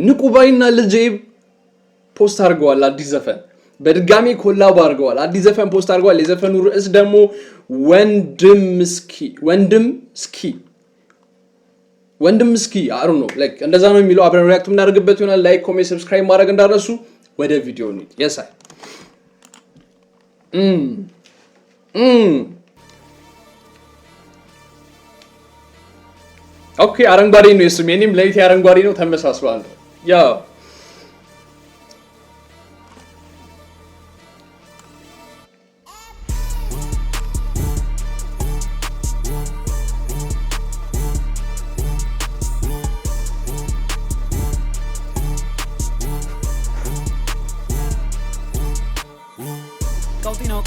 ንቁባይና ልጄብ ፖስት አድርገዋል አዲስ ዘፈን በድጋሚ ኮላብ አድርገዋል አዲስ ዘፈን ፖስት አድርገዋል የዘፈኑ ርዕስ ደግሞ ወንድም እስኪ አሩ ነው ላይክ እንደዛ ነው የሚለው አብረን ሪአክት እናደርግበት ይሆናል ላይክ ኮሜንት ሰብስክራይብ ማድረግ እንዳረሱ ወደ ቪዲዮ ነው የሳይ ኦኬ አረንጓዴ ነው የሱም የኔም ለይት አረንጓዴ ነው ተመሳስሏል ያ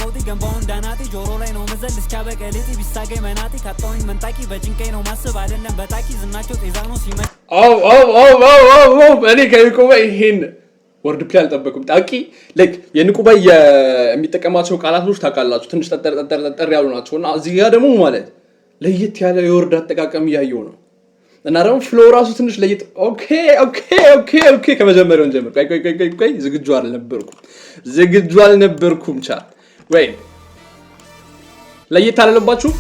ቀውጢ ገንባውን ዳናቲ ጆሮ ላይ ነው መዘል እስካበቀልቲ ቢሳገ መናቲ ካጣውኝ መንጣቂ በጭንቀይ ነው ማስብ አይደለም በታቂ ዝናቸው ጤዛኖ ሲመ እኔ ከንቁባይ ይሄን ወርድ ፕላይ አልጠበኩም ጣቂ ላይክ የንቁባይ የሚጠቀማቸው ቃላቶች ታውቃላችሁ ትንሽ ጠጠር ያሉ ናቸውና እዚህ ጋር ደግሞ ማለት ለየት ያለ የወርድ አጠቃቀም ያየው ነው እና ደግሞ ፍሎ ራሱ ትንሽ ለየት ኦኬ ከመጀመሪያው እንጀምር ቆይ ዝግጁ አልነበርኩም ቻ ወይ ለየት አለባችሁ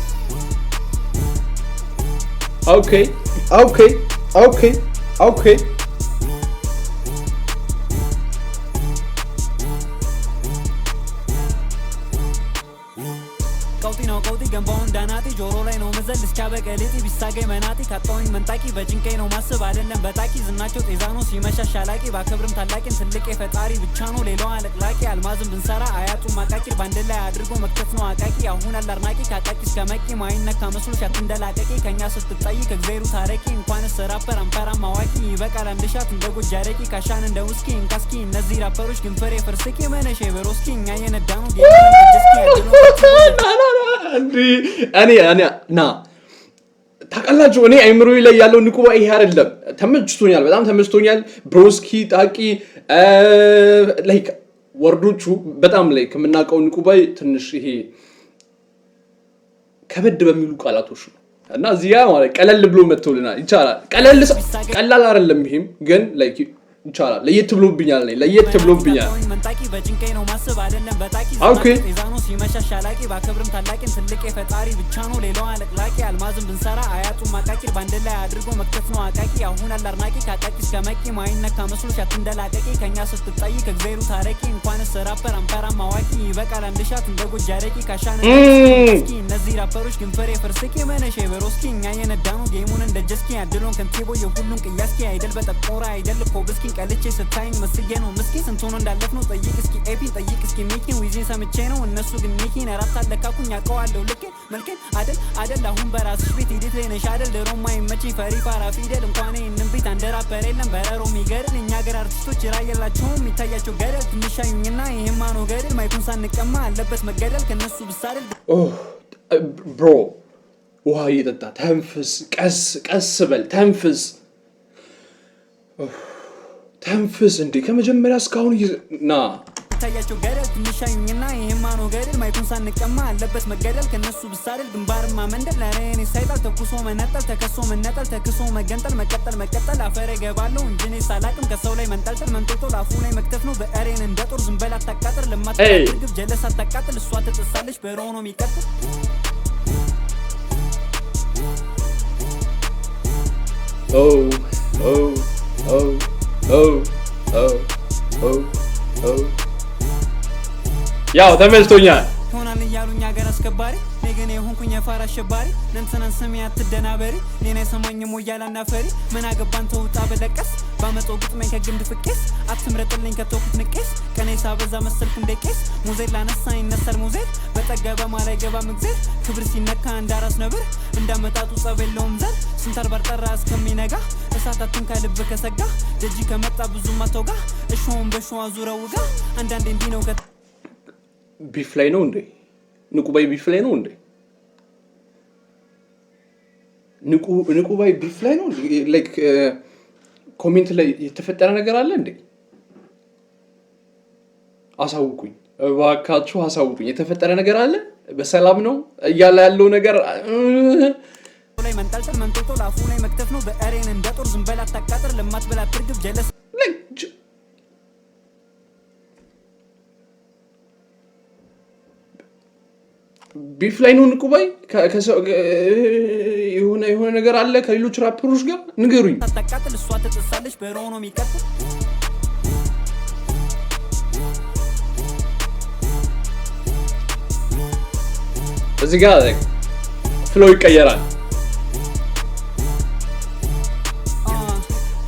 ኦኬ ቀውጢ ገንባውን ዳናቲ ጆሮ ላይ ነው መዘል እስካበቀልቲ ቢሳገ መናቲ ካጣውኝ መንጣቂ በጭንቀይ ነው ማስብ አይደለም በታቂ ዝናቸው ጤዛኖ ሲመሻሽ አላቂ ባከብርም ታላቂን ትልቅ የፈጣሪ ብቻ ነው ሌላው አለቅላቂ አልማዝም ብንሰራ አያጡ ማቃቂ ባንድ ላይ አድርጎ መክተት ነው አቃቂ አሁን አላርናቂ ካቃቂ እስከመቂ ማይነካ መስሎሽ አትንደላቀቂ ከኛ ስትጣይ ከግዜሩ ታረቂ እንኳን ራፐር አምፓራም አዋቂ ይበቃል አንድሻት እንደ ጎጃረቂ ካሻን እንደ ውስኪ እንካስኪ እነዚህ ራፐሮች ግንፈሬ ፍርስኪ መነሽ በሮስኪ እኛ የነዳኑ እኔ ታውቃላችሁ እኔ አይምሮዬ ላይ ያለው ንቁባይ ይሄ አይደለም ተመችቶኛል በጣም ተመችቶኛል ብሮስኪ ጣቂ ላይክ ወርዶቹ በጣም ላይክ የምናውቀው ንቁባይ ትንሽ ይሄ ከበድ በሚሉ ቃላቶች ነው እና እዚህ ጋር ማለት ቀለል ብሎ መጥቶልናል ይቻላል ቀላል አይደለም ይሄም ግን ላይክ ይቻላል ለየት ብሎብኛል መንጣቂ በጭንቀይ ነው ማስብ አይደለም በታቂ ጤዛኖ ሲመሻሽ አላቂ ባከብርም ታላቂን ትልቅ የፈጣሪ ብቻ ነው ሌላው አለቅላቂ አልማዝም ብንሰራ አያጡ ማቃቂ ባንድ ላይ አድርጎ መክተት ነው አቃቂ አሁን አላርናቂ ካቃቂ እስከመቂ ማይነካ መስሎሽ አትንደላቀቂ ከኛ ስትጣይ ከግዜሩ ታረቂ እንኳን ራፐር አምፓራም አዋቂ ይበቃል አንድሻት እንደ ጎጃረቂ ካሻን እስኪ እነዚህ ራፐሮች ግንፈሬ ፍርስኪ መነሽ በሮስኪ እኛ የነዳኑ ጌሙን እንደ ጀስኪ አድሎን ከንቴቦ የሁሉም ቅያስኪ አይደል በጠቆራ አይደል ኮብስኪ ቀልቼ ስታይኝ መስዬ ነው ምስኪ ስንቱን እንዳለፍ ነው ጠይቅ እስኪ ኤፒ ጠይቅ እስኪ ሚኪን ዊዚን ሰምቼ ነው እነሱ ግን ሚኪን ራስ አለካኩኝ ያውቀዋለሁ ልክ መልከን አደል አሁን በራስሽ ቤት ሂደት ላይ ነሽ አደል ሮማ ይመጪ ፈሪ ፋራ ፊደል እንኳን ይህንን ቤት አንደራፐር የለም በረሮ የሚገድል እኛ ገር አርቲስቶች ራየላቸውም የሚታያቸው ገደል ትንሻዩኝና ይህማ ነው ገድል ማይኩን ሳንቀማ አለበት መገደል ከነሱ ብሳደል ብሮ ውሃ እየጠጣ ተንፍስ ቀስ በል ተንፍስ እንዴ ከመጀመሪያ እስካሁን ና ታያቸው ገደል ትንሻዩኝና ይሄማ ነው ገደል ማይኩን ሳንቀማ አለበት መገደል ከነሱ ብሳደል ግንባርማ መንደል ለኔ ሳይጣል ተኩሶ መነጠል ተከሶ መነጠል ተክሶ መገንጠል መቀጠል አፈረ ገባለው እንጂኔ ሳላቅም ከሰው ላይ መንጠልጠል መንጦጦ አፉ ላይ መክተት ነው በአሬን እንደ ጦር ዝምበል አታቃጥር ለማታድርግ ጀለስ አታቃጥል እሷ ተጥሳለች በሮኖ የሚቀጥል ያው ተመልቶኛል ሆናል እያሉኝ ሀገር አስከባሪ ነገኔ የሆንኩኝ የፋራ አሸባሪ ነንተናን ስሜ አትደናበሪ ኔና የሰማኝም ወያላና ፈሪ ምን አገባን ተውጣ በለቀስ ባመጣው ግጥመኝ ከግንድ ፍቄስ አትምረጥልኝ ከተውኩት ንቄስ ቀኔ ሳበዛ መሰልኩ እንደ ቄስ ሙዜር ላነሳ ይነሳል ሙዜር በጠገበ ማላይ ገባ ምግዜር ክብር ሲነካ እንዳራስ ነብር እንዳመጣጡ ጸብ የለውም ዘር ስንታር ባርጠራ እስከሚነጋ እሳታትን ከልብ ከሰጋ ደጂ ከመጣ ብዙ ማተውጋ እሾውን በሾዋ ዙረው ጋ አንዳንዴ እንዲህ ነው ቢፍ ላይ ነው እንዴ ንቁባይ ቢፍ ላይ ነው እንዴ ንቁባይ ቢፍ ላይ ነው ላይክ ኮሜንት ላይ የተፈጠረ ነገር አለ እንዴ አሳውቁኝ እባካችሁ አሳውቁኝ የተፈጠረ ነገር አለ በሰላም ነው እያለ ያለው ነገር መንጠልጠል መንጦጦ ላፉ ላይ መክተፍ ነው በእሬን እንደ ጦር ዝም በላ አታቃጥር ለማትበላ ትርግብ ጀለስ ቢፍ ላይ ነው ንቁባይ የሆነ ነገር አለ ከሌሎች ራፐሮች ጋር ንገሩኝ አታቃጥል እሷ ተጥሳለች በሮኖ ነው የሚቀጥል እዚህ ጋር ፍሎው ይቀየራል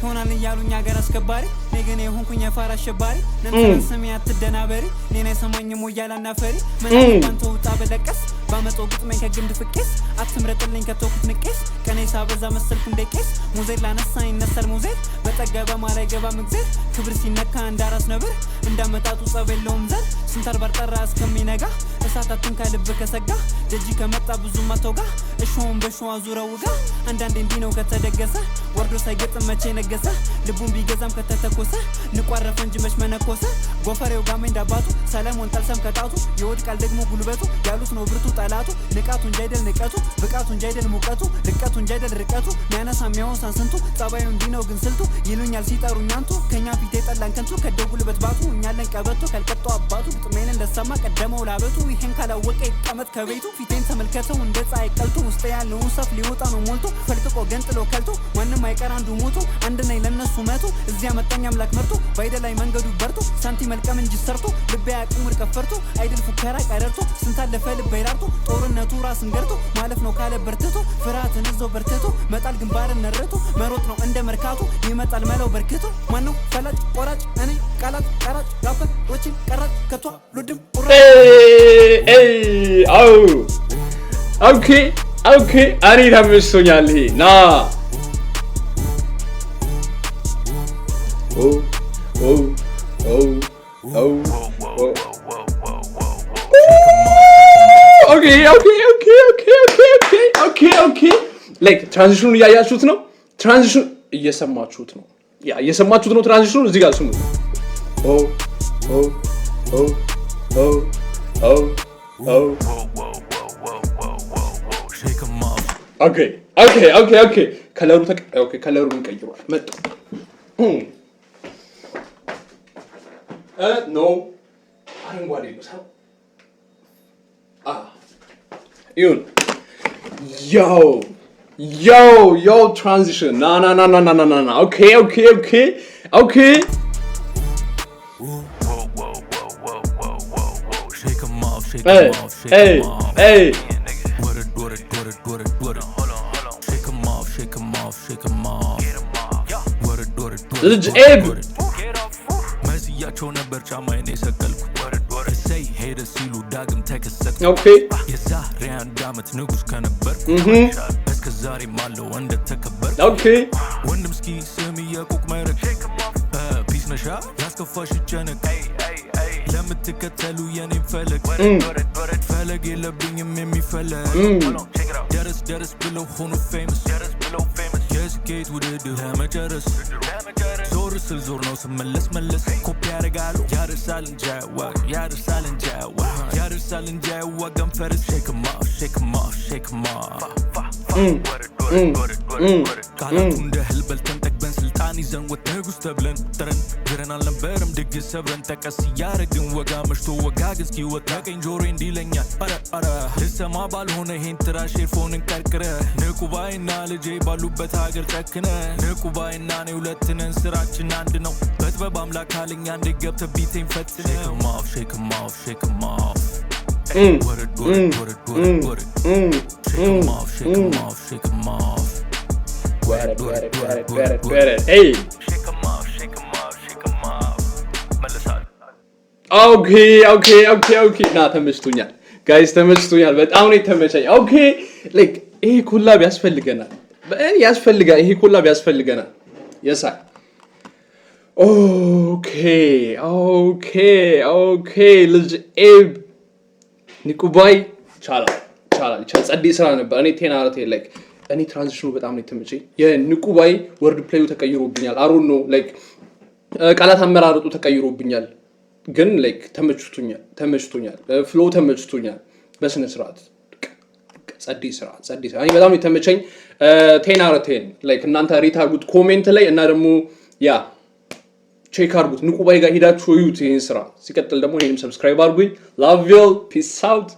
ሆናል ያሉኝ ሀገር አስከባሪ ነገኔ ሆንኩኝ የፋራ አሸባሪ ነንተን ስሜ አትደናበሪ ኔና ሰማኝም ወያላና ፈሪ መናንተ ወጣ በለቀስ ባመጣው ግጥመኝ ከግንድ ፍቄስ አትምረጥልኝ ከተውኩት ንቄስ ቀኔ ሳበዛ መሰልኩ እንደ ቄስ ሙዜር ላነሳኝ ይነሳል ሙዜር በጠገበ ማላይ ገባ ምግዜር ክብር ሲነካ እንዳራስ ነብር እንዳመጣጡ ጸብ የለውም ዘር ስንታር ባርጠራ እስከሚነጋ እሳታትን ከልብ ከሰጋ ደጂ ከመጣ ብዙ ማተውጋ እሾም በሾዋ ዙረው ጋ አንዳንዴ እንዲህ ነው ከተደገሰ ወርዶ ሳይገጥም መቼ ነገሰ ልቡን ቢገዛም ከተተኮሰ ንቋረፈ እንጂ መች መነኮሰ ጎፈሬው ጋሜ እንዳባቱ ሰለሞን ጠልሰም ከጣቱ ይወድቃል ደግሞ ጉልበቱ ያሉት ነው ብርቱ ጠላቱ ንቃቱ እንጂ አይደል ንቀቱ ብቃቱ እንጂ አይደል ሙቀቱ ርቀቱ እንጂ አይደል ርቀቱ ሚያነሳ የሚያወሳን ስንቱ ጸባዩ እንዲህ ነው ግን ስልቱ ይሉኛል ሲጠሩኝ አንቱ ከኛ ፊት የጠላን ከንቱ ከደው ጉልበት ባቱ እኛለን ቀበቶ ካልቀጡ አባቱ ግጥሜን እንደሰማ ቀደመው ላበቱ ይሄን ካላወቀ ይቀመጥ ከቤቱ ፊቴን ተመልከተው እንደ ፀሐይ ቀልቶ ውስጥ ያለውን ሰፍ ሊወጣ ነው ሞልቶ ፈልቅቆ ገንጥሎ ከልቶ ማንም አይቀር አንዱ ሞቶ አንድ ነኝ ለነሱ መቶ እዚያ መጣኝ አምላክ መርቶ ባይደላይ መንገዱ በርቶ ሳንቲ መልቀም እንጂ ሰርቶ ልቤ ያቅም ወርቀ ፈርቶ አይደል ፉከራ ቀረርቶ ስንታለፈ ልቤ ራርቶ ጦርነቱ ራስን ገርቶ ማለፍ ነው ካለ በርትቶ ፍርሃትን እዛው በርትቶ መጣል ግንባርን ነርቶ መሮጥ ነው እንደ መርካቶ ይመጣል መለው በርክቶ ማነው ፈላጭ ቆራጭ እኔ ቃላት ቀራጭ ራፐር ወጪን ቀራጭ ከቷ ሉድም ኦኬ አኔ ተመችቶኛል ይሄ ና ኦኬ ላይክ ትራንዚሽኑን እያያችሁት ነው ትራንዚሽን እየሰማችሁት ነው ትራንዚሽኑን እዚህ ጋር ስሙ ኦኬ ከለሩን ቀይሯል መጣ ኖ አረንጓዴ ነው ይሁን yo transition na okay shake 'em off hey ልጅ ኤብ መዚያቸው ነበር ጫማዬን የሰቀልኩ እሰይ ሄደ ሲሉ ዳግም ተከሰተ የዛሬ አንድ ዓመት ንጉስ ከነበርኩ እስከ ዛሬም አለው እንደተከበርኩ ወንድም እስኪ ስም የቁቅ መረቅ ፒስ ነሻ ያስከፋሽ ጨነቅ ለምትከተሉ የኔም ፈለግ የለብኝም የሚፈለግ ደረስ ብለው ሆኑ ፌመስ የስኬት ውድድር ለመጨረስ ዞር ስል ዞር ነው ስመለስ ኮፒ ያደርጋሉ ያደርሳል እንጂ አይዋጋም ፈረስ shake 'em off ቃላቱ እንደ እህል በልተን ጠግበን ስልጣን ይዘን ወጥተን ንጉስ ተብለን ጥረን ግረን አልነበረም ድግስ ሰብረን ተቀስ እያደረግን ወጋ መሽቶ ወጋ ግን እስኪወጣ ቀኝ ጆሮ እንዲለኛል ኧረ ልሰማ ባልሆነ ይሄን ትራሽ ኤርፎንን ቀርቅረ ንቁ ባይና ልጄ ባሉበት ሀገር ጨክነ ንቁ ባይና እኔ ሁለት ነን ስራችን አንድ ነው በጥበብ አምላክ አለኝ አንዴ ገብተህ ቢቴን ፈትነ shake 'em off shake 'em off ኦኬ ና ተመችቶኛል ጋይስ ተመችቶኛል በጣም ነው የተመቸኝ ኦኬ ላይክ ይሄ ኮላብ ያስፈልገናል ይሄ ኮላብ ያስፈልገናል የሳይ ኦኬ ልጅ ኤብ ኒኩባይ ቻላ ጸዴ ስራ ነበር እኔ 10 out of 10 ላይክ እኔ ትራንዚሽኑ በጣም ነው የተመቸኝ የኒኩባይ ወርድ ፕሌዩ ተቀይሮብኛል አሮን ነው ላይክ ቃላት አመራረጡ ተቀይሮብኛል ግን ላይክ ተመችቶኛል ፍሎ ተመችቶኛል በስነ ስርዓት ጸዲ ስራ እኔ በጣም የተመቸኝ 10 out of 10 ላይክ እናንተ ሬት አድርጉት ኮሜንት ላይ እና ደግሞ ያ ቼክ አድርጉት ንቁባይ ጋር ሄዳችሁ እዩት ይሄን ስራ ሲቀጥል ደግሞ ይሄንም ሰብስክራይብ አድርጉኝ love you peace out